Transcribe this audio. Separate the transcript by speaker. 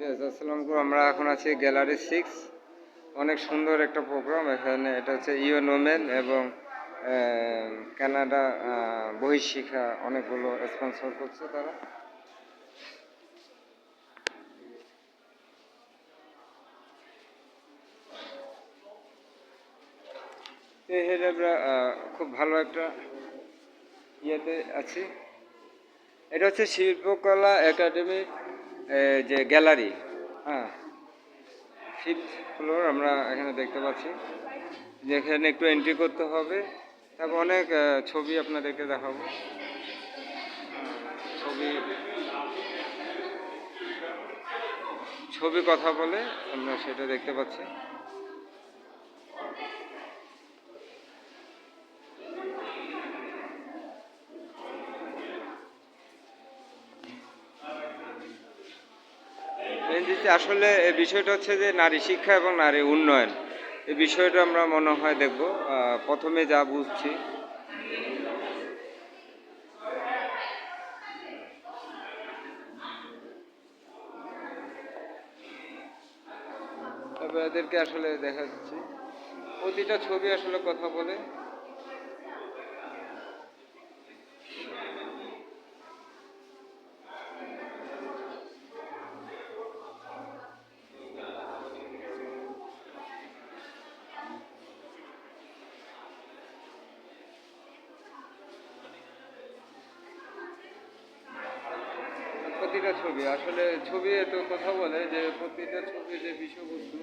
Speaker 1: আসসালামু আলাইকুম। আমরা এখন আছি গ্যালারি 6। অনেক সুন্দর একটা প্রোগ্রাম এখানে। এটা হচ্ছে ইউনোমেন এবং কানাডা বহিঃশিক্ষা অনেকগুলো স্পন্সর করছে তারা। এখানে আমরা খুব ভালো একটা ইয়েতে আছি। এটা হচ্ছে শিল্পকলা একাডেমি যে গ্যালারি, হ্যাঁ, 5th ফ্লোর আমরা এখানে দেখতে পাচ্ছি। যেখানে একটু এন্ট্রি করতে হবে, তারপর অনেক ছবি আপনাদেরকে দেখাবো। ছবি ছবি কথা বলে আমরা সেটা দেখতে পাচ্ছি। আসলে এই বিষয়টা হচ্ছে যে নারী শিক্ষা এবং নারী উন্নয়ন, এই বিষয়টা আমরা মনে হয় দেখব। প্রথমে যা বুঝছি, তবে এদেরকে আসলে দেখা যাচ্ছে প্রতিটা ছবি আসলে কথা বলে। প্রতিটা ছবি আসলে ছবি এত কথা বলে যে প্রতিটা ছবির যে বিষয়বস্তু